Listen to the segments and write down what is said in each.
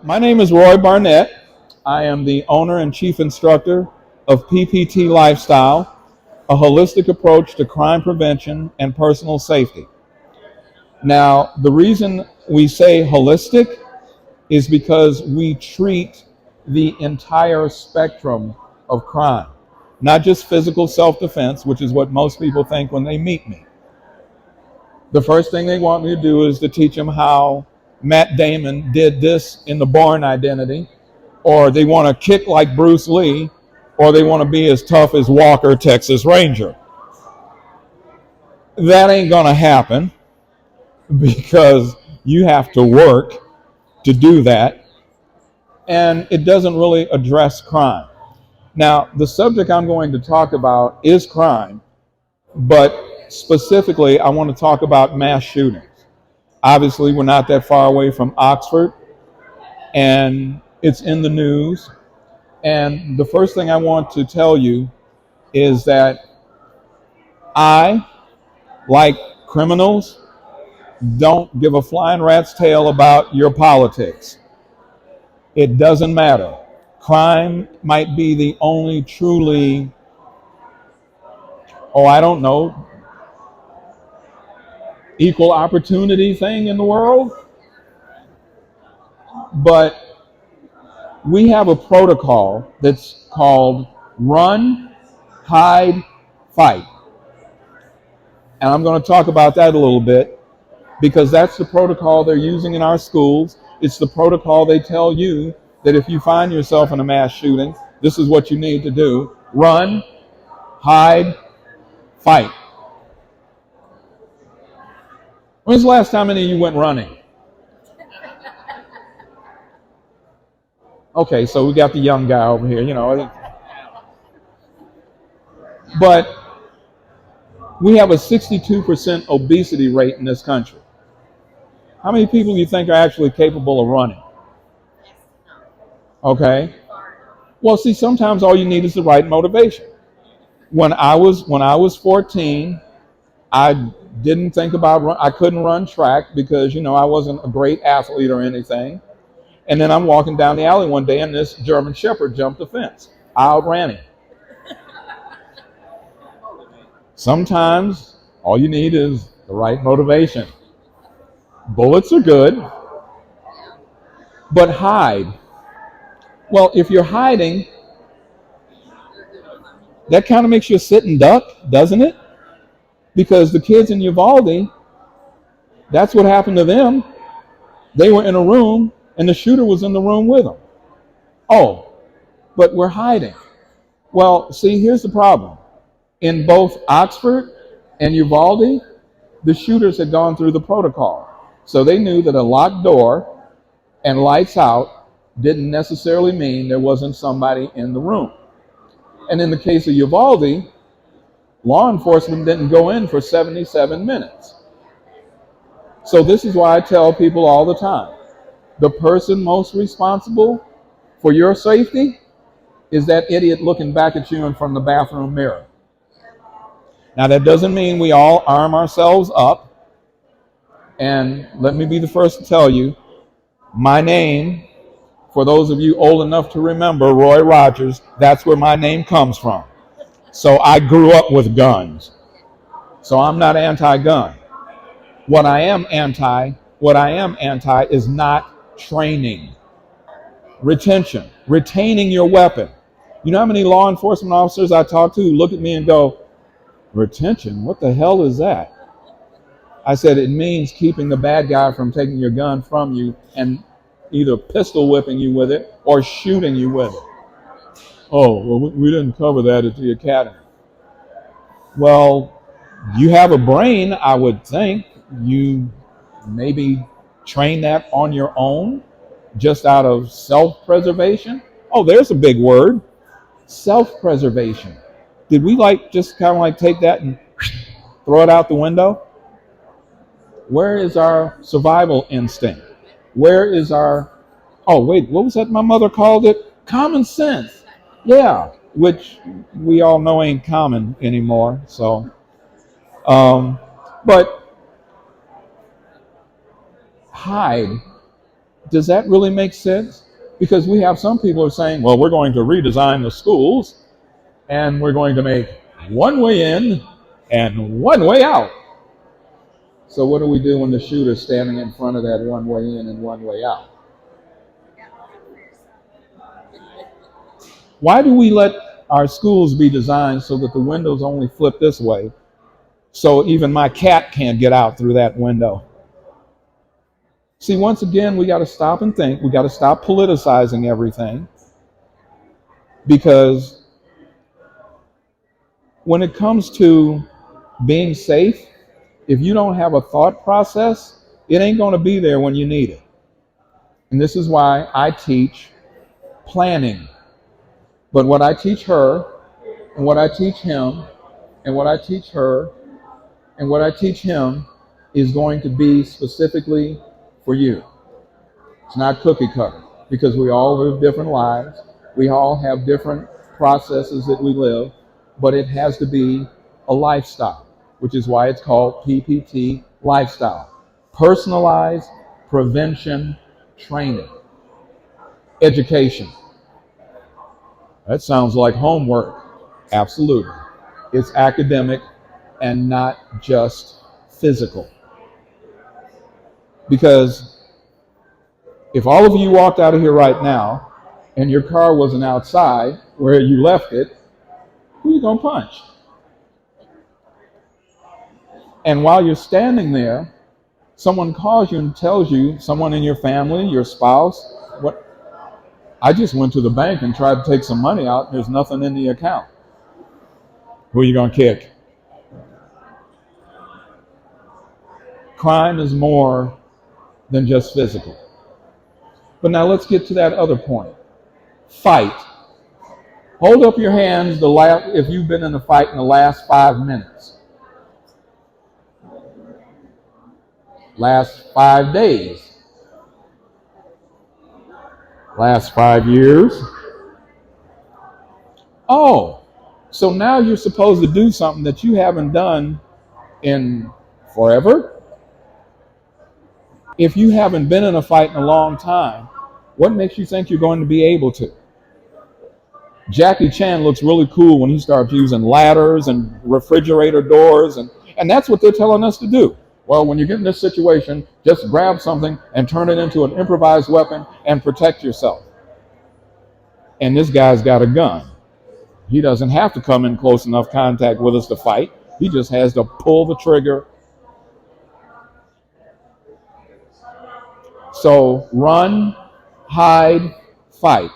My name is Roy Barnett. I am the owner and chief instructor of PPT Lifestyle, a holistic approach to crime prevention and personal safety. Now, the reason we say holistic is because we treat the entire spectrum of crime, not just physical self-defense, which is what most people think when they meet me. The first thing they want me to do is to teach them how Matt Damon did this in The Bourne Identity, or they want to kick like Bruce Lee, or they want to be as tough as Walker, Texas Ranger. That ain't going to happen because you have to work to do that, and it doesn't really address crime. Now, the subject I'm going to talk about is crime, but specifically, I want to talk about mass shootings. Obviously, we're not that far away from Oxford, and it's in the news. And the first thing I want to tell you is that I, like criminals, don't give a flying rat's tail about your politics. It doesn't matter. Crime might be the only truly, I don't know, equal opportunity thing in the world. But we have a protocol that's called run, hide, fight. And I'm going to talk about that a little bit because that's the protocol they're using in our schools. It's the protocol they tell you that if you find yourself in a mass shooting, this is what you need to do. Run, hide, fight. When's the last time any of you went running? Okay, so we got the young guy over here, But we have a 62% obesity rate in this country. How many people do you think are actually capable of running? Okay. Well, see, sometimes all you need is the right motivation. When I was 14, I didn't think about I couldn't run track because I wasn't a great athlete or anything. And then I'm walking down the alley one day and this German Shepherd jumped the fence. I outran him. Sometimes all you need is the right motivation. Bullets are good, but hide. Well, if you're hiding, that kind of makes you a sitting duck, doesn't it? Because the kids in Uvalde, that's what happened to them. They were in a room and the shooter was in the room with them. Oh, but we're hiding. Well, see, here's the problem. In both Oxford and Uvalde, the shooters had gone through the protocol. So they knew that a locked door and lights out didn't necessarily mean there wasn't somebody in the room. And in the case of Uvalde, law enforcement didn't go in for 77 minutes. So this is why I tell people all the time, the person most responsible for your safety is that idiot looking back at you from the bathroom mirror. Now, that doesn't mean we all arm ourselves up. And let me be the first to tell you, my name, for those of you old enough to remember, Roy Rogers, that's where my name comes from. So I grew up with guns. So I'm not anti-gun. What I am anti is not training. Retention, retaining your weapon. You know how many law enforcement officers I talk to who look at me and go, retention? What the hell is that? I said, it means keeping the bad guy from taking your gun from you and either pistol whipping you with it or shooting you with it. Oh, well, we didn't cover that at the academy. Well, you have a brain, I would think. You maybe train that on your own, just out of self-preservation. Oh, there's a big word. Self-preservation. Did we just kind of take that and throw it out the window? Where is our survival instinct? Where is our, what was that my mother called it? Common sense. Yeah, which we all know ain't common anymore. So, but hide. Does that really make sense? Because we have some people who are saying, well, we're going to redesign the schools and we're going to make one way in and one way out. So what do we do when the shooter's standing in front of that one way in and one way out? Why do we let our schools be designed so that the windows only flip this way, so even my cat can't get out through that window? See, once again, we got to stop and think. We got to stop politicizing everything, because when it comes to being safe, if you don't have a thought process, it ain't going to be there when you need it. And this is why I teach planning. But what I teach her, and what I teach him, and what I teach her, and what I teach him is going to be specifically for you. It's not cookie cutter, because we all live different lives. We all have different processes that we live, but it has to be a lifestyle, which is why it's called PPT lifestyle. Personalized prevention training. Education. That sounds like homework. Absolutely. It's academic and not just physical. Because if all of you walked out of here right now and your car wasn't outside where you left it, who are you going to punch? And while you're standing there, someone calls you and tells you, someone in your family, your spouse, what? I just went to the bank and tried to take some money out, and there's nothing in the account. Who are you going to kick? Crime is more than just physical. But now let's get to that other point. Fight. Hold up your hands if you've been in a fight in the last 5 minutes. Last 5 days. Last 5 years. Oh, so now you're supposed to do something that you haven't done in forever? If you haven't been in a fight in a long time, what makes you think you're going to be able to? Jackie Chan looks really cool when he starts using ladders and refrigerator doors, and that's what they're telling us to do. Well, when you get in this situation, just grab something and turn it into an improvised weapon and protect yourself. And this guy's got a gun. He doesn't have to come in close enough contact with us to fight. He just has to pull the trigger. So run, hide, fight.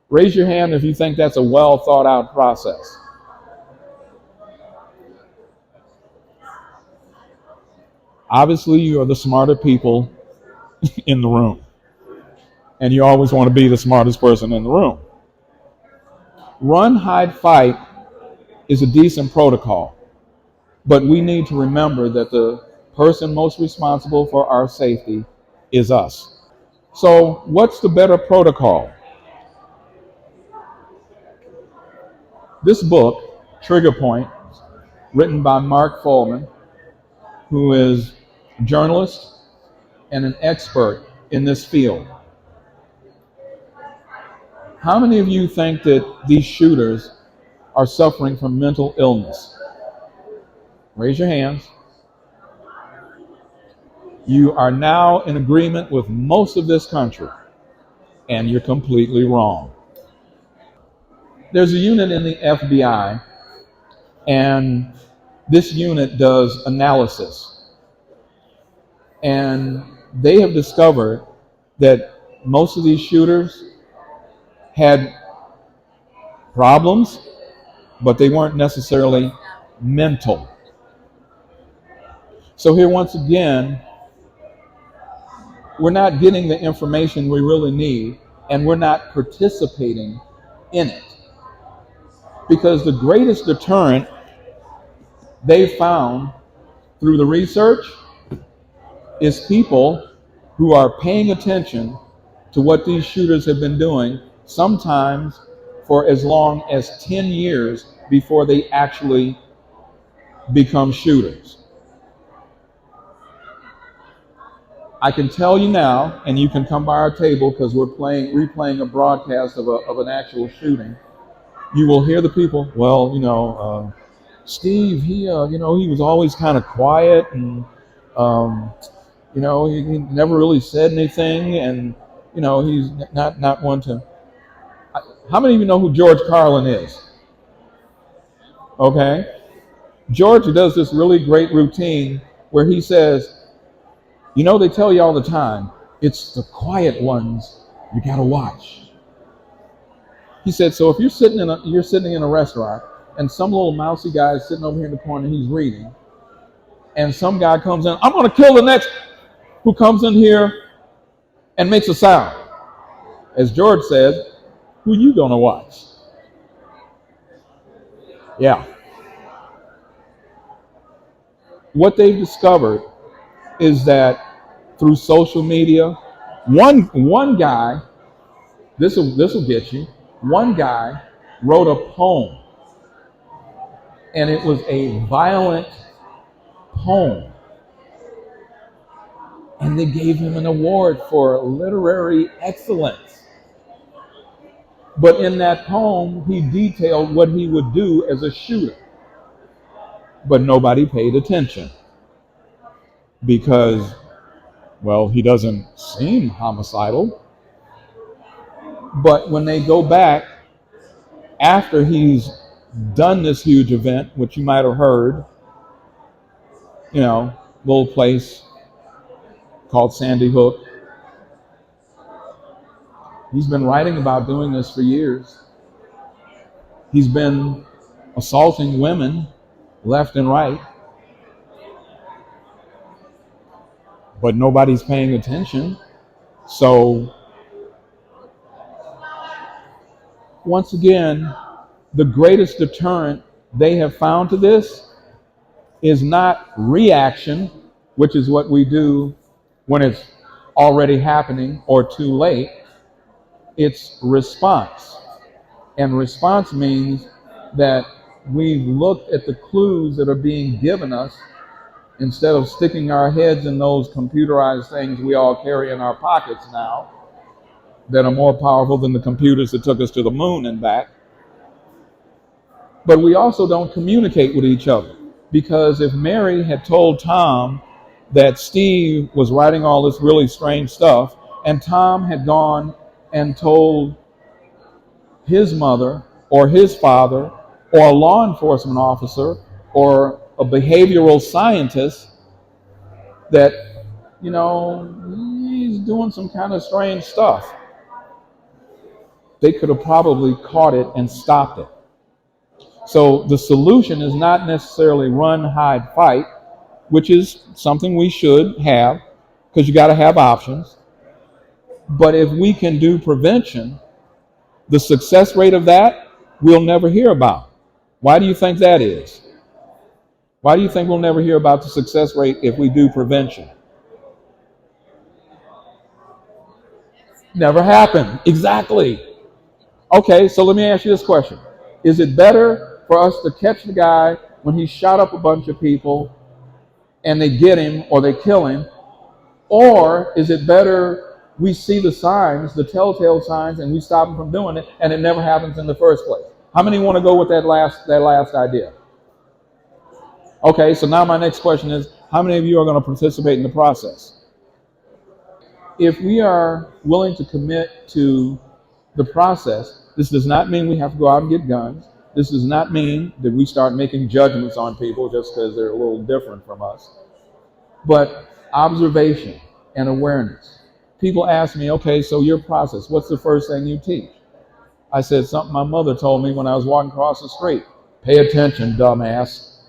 Raise your hand if you think that's a well thought out process. Obviously, you are the smarter people in the room. And you always want to be the smartest person in the room. Run, hide, fight is a decent protocol. But we need to remember that the person most responsible for our safety is us. So what's the better protocol? This book, Trigger Point, written by Mark Fullman, who is a journalist and an expert in this field. How many of you think that these shooters are suffering from mental illness? Raise your hands. You are now in agreement with most of this country, and you're completely wrong. There's a unit in the FBI, and this unit does analysis. And they have discovered that most of these shooters had problems, but they weren't necessarily mental. So here once again, we're not getting the information we really need, and we're not participating in it. Because the greatest deterrent they found through the research is people who are paying attention to what these shooters have been doing, sometimes for as long as 10 years before they actually become shooters. I can tell you now, and you can come by our table because we're replaying a broadcast of an actual shooting. You will hear the people. Well, Steve, he was always kind of quiet, and um, he never really said anything, and he's not one to. How many of you know who George Carlin is? Okay, George does this really great routine where he says, they tell you all the time, it's the quiet ones you gotta watch. He said, so if you're sitting in a restaurant and some little mousy guy is sitting over here in the corner and he's reading, and some guy comes in, I'm gonna kill the next who comes in here and makes a sound. As George says, who you gonna watch? Yeah. What they've discovered is that through social media, one guy, this will get you. One guy wrote a poem, and it was a violent poem, and they gave him an award for literary excellence. But in that poem, he detailed what he would do as a shooter, but nobody paid attention because, well, he doesn't seem homicidal. But when they go back after he's done this huge event, which you might have heard, little place called Sandy Hook. He's been writing about doing this for years. He's been assaulting women left and right, but nobody's paying attention. So once again, the greatest deterrent they have found to this is not reaction, which is what we do when it's already happening or too late. It's response. And response means that we've looked at the clues that are being given us instead of sticking our heads in those computerized things we all carry in our pockets now that are more powerful than the computers that took us to the moon and back. But we also don't communicate with each other, because if Mary had told Tom that Steve was writing all this really strange stuff, and Tom had gone and told his mother or his father or a law enforcement officer or a behavioral scientist that, he's doing some kind of strange stuff, they could have probably caught it and stopped it. So the solution is not necessarily run, hide, fight, which is something we should have, because you got to have options. But if we can do prevention, the success rate of that we'll never hear about. Why do you think that is? Why do you think we'll never hear about the success rate if we do prevention? Never happened. Exactly. Okay, so let me ask you this question. Is it better for us to catch the guy when he shot up a bunch of people and they get him or they kill him? Or is it better we see the signs, the telltale signs, and we stop him from doing it, and it never happens in the first place? How many want to go with that last idea? Okay, so now my next question is, how many of you are going to participate in the process? If we are willing to commit to the process, this does not mean we have to go out and get guns. This does not mean that we start making judgments on people just because they're a little different from us. But observation and awareness. People ask me, okay, so your process, what's the first thing you teach? I said something my mother told me when I was walking across the street. Pay attention, dumbass.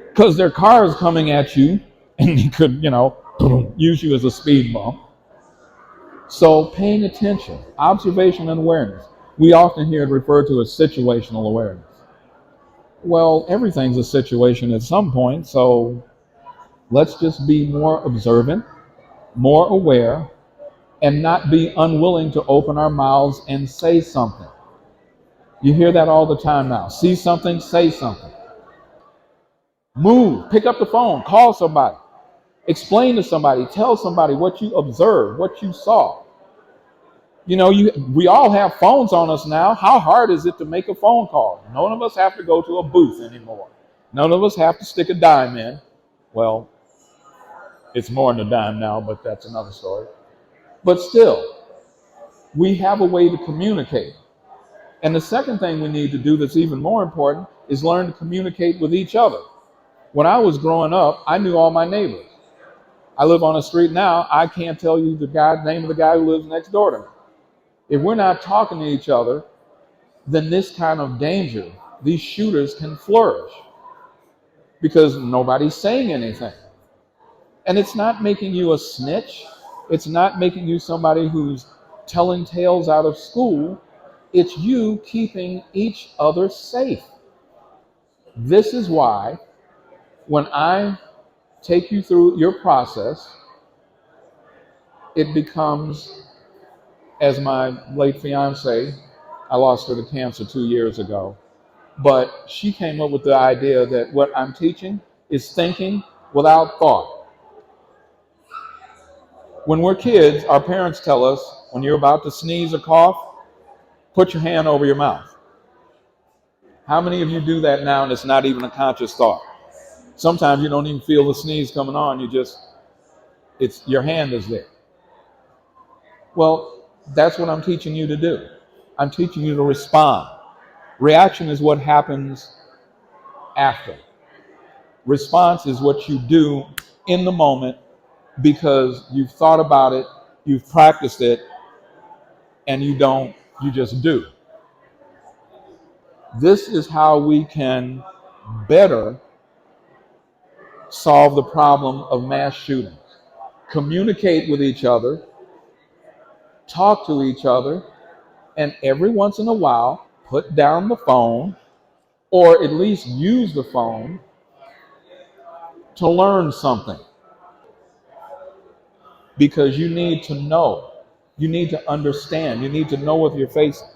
Because their car is coming at you and they could, use you as a speed bump. So paying attention, observation and awareness. We often hear it referred to as situational awareness. Well, everything's a situation at some point, so let's just be more observant, more aware, and not be unwilling to open our mouths and say something. You hear that all the time now. See something, say something. Move, pick up the phone, call somebody, explain to somebody, tell somebody what you observed, what you saw. We all have phones on us now. How hard is it to make a phone call? None of us have to go to a booth anymore. None of us have to stick a dime in. Well, it's more than a dime now, but that's another story. But still, we have a way to communicate. And the second thing we need to do that's even more important is learn to communicate with each other. When I was growing up, I knew all my neighbors. I live on a street now. I can't tell you the name of the guy who lives next door to me. If we're not talking to each other, then this kind of danger, these shooters can flourish because nobody's saying anything. And it's not making you a snitch. It's not making you somebody who's telling tales out of school. It's you keeping each other safe. This is why when I take you through your process, it becomes, as my late fiance, I lost her to cancer 2 years ago, but she came up with the idea that what I'm teaching is thinking without thought. When we're kids, our parents tell us when you're about to sneeze or cough, put your hand over your mouth. How many of you do that now and it's not even a conscious thought? Sometimes you don't even feel the sneeze coming on, it's your hand is there. Well, that's what I'm teaching you to do. I'm teaching you to respond. Reaction is what happens after. Response is what you do in the moment because you've thought about it, you've practiced it, and you just do. This is how we can better solve the problem of mass shootings. Communicate with each other, talk to each other, and every once in a while, put down the phone or at least use the phone to learn something. Because you need to know, you need to understand, you need to know what you're facing.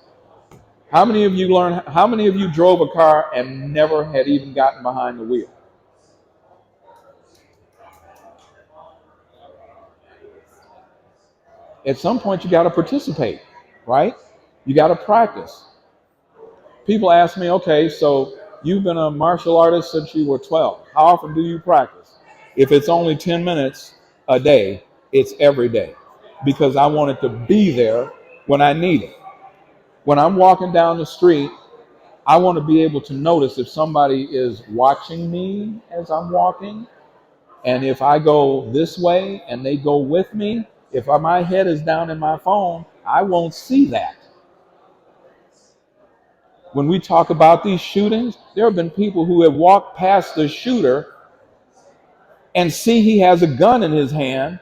How many of you drove a car and never had even gotten behind the wheel? At some point you got to participate, right? You got to practice. People ask me, okay, so you've been a martial artist since you were 12. How often do you practice? If it's only 10 minutes a day, it's every day because I want it to be there when I need it. When I'm walking down the street, I want to be able to notice if somebody is watching me as I'm walking. And if I go this way and they go with me, if my head is down in my phone, I won't see that. When we talk about these shootings, there have been people who have walked past the shooter and see he has a gun in his hand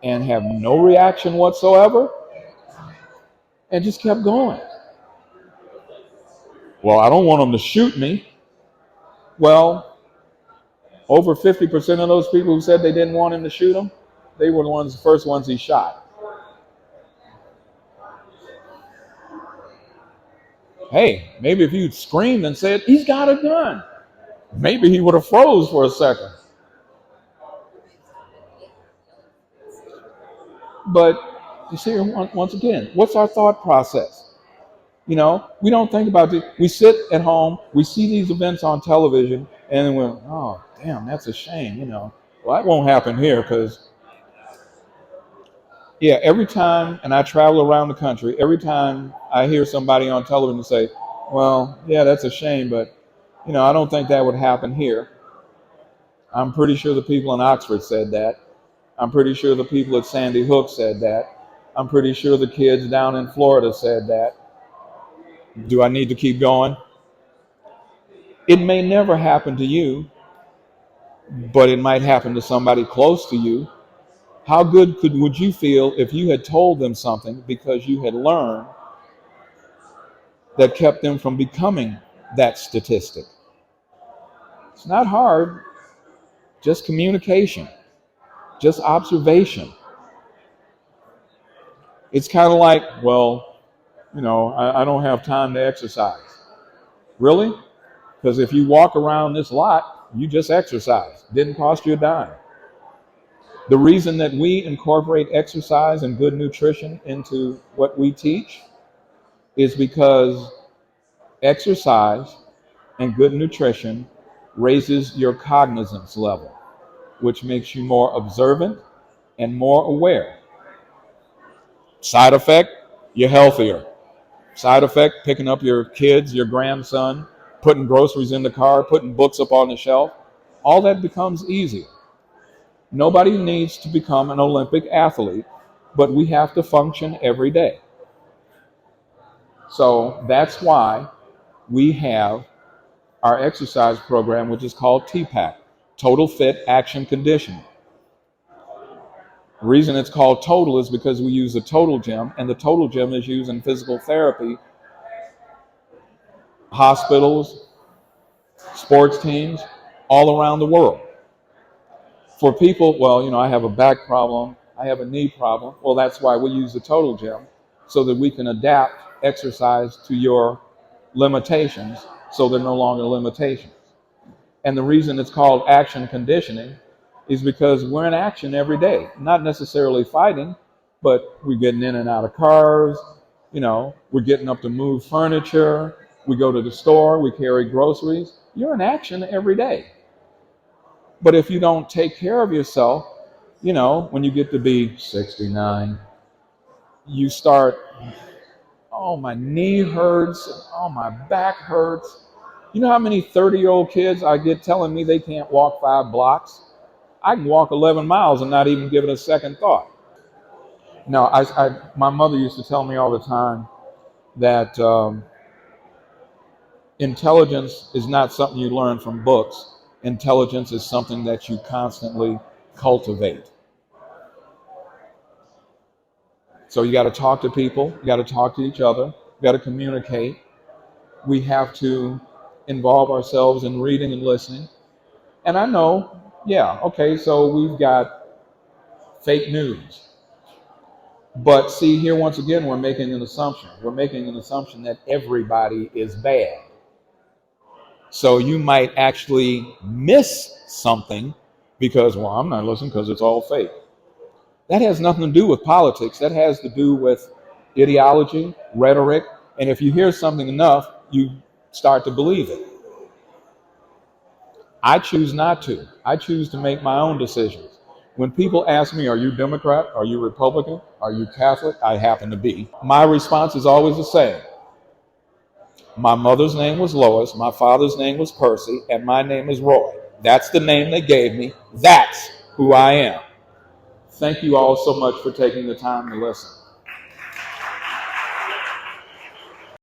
and have no reaction whatsoever and just kept going. Well, I don't want him to shoot me. Well, over 50% of those people who said they didn't want him to shoot them, they were the first ones he shot. Hey, maybe if you'd screamed and said, he's got a gun, maybe he would have froze for a second. But you see, once again, what's our thought process? We don't think about it. We sit at home, we see these events on television, and then we're, oh, damn, that's a shame, Well, that won't happen here because, yeah, every time, and I travel around the country, every time I hear somebody on television say, well, yeah, that's a shame, but, I don't think that would happen here. I'm pretty sure the people in Oxford said that. I'm pretty sure the people at Sandy Hook said that. I'm pretty sure the kids down in Florida said that. Do I need to keep going? It may never happen to you, but it might happen to somebody close to you. How good would you feel if you had told them something because you had learned that kept them from becoming that statistic? It's not hard, just communication, just observation. It's kind of like, well, I don't have time to exercise. Really? Because if you walk around this lot, you just exercise. Didn't cost you a dime. The reason that we incorporate exercise and good nutrition into what we teach is because exercise and good nutrition raises your cognizance level, which makes you more observant and more aware. Side effect, you're healthier. Side effect, picking up your kids, your grandson, putting groceries in the car, putting books up on the shelf, all that becomes easier. Nobody needs to become an Olympic athlete, but we have to function every day. So that's why we have our exercise program, which is called TPAC, Total Fit Action Conditioning. The reason it's called total is because we use a total gym, and the total gym is used in physical therapy, hospitals, sports teams, all around the world. For people, well, I have a back problem, I have a knee problem. Well, that's why we use the total gym, so that we can adapt exercise to your limitations, so they're no longer limitations. And the reason it's called action conditioning is because we're in action every day, not necessarily fighting, but we're getting in and out of cars, we're getting up to move furniture, we go to the store, we carry groceries. You're in action every day. But if you don't take care of yourself, when you get to be 69, you start, oh, my knee hurts, oh, my back hurts. You know how many 30-year-old kids I get telling me they can't walk 5 blocks? I can walk 11 miles and not even give it a second thought. Now, my mother used to tell me all the time that intelligence is not something you learn from books. Intelligence is something that you constantly cultivate. So you got to talk to people, you got to talk to each other, you got to communicate. We have to involve ourselves in reading and listening. And I know, okay, so we've got fake news. But see, here once again, we're making an assumption. We're making an assumption that everybody is bad. So you might actually miss something because, well, I'm not listening because it's all fake. That has nothing to do with politics. That has to do with ideology, rhetoric, and if you hear something enough, you start to believe it. I choose not to. I choose to make my own decisions. When people ask me, are you Democrat? Are you Republican? Are you Catholic? I happen to be. My response is always the same. My mother's name was Lois, my father's name was Percy, and my name is Roy. That's the name they gave me. That's who I am. Thank you all so much for taking the time to listen.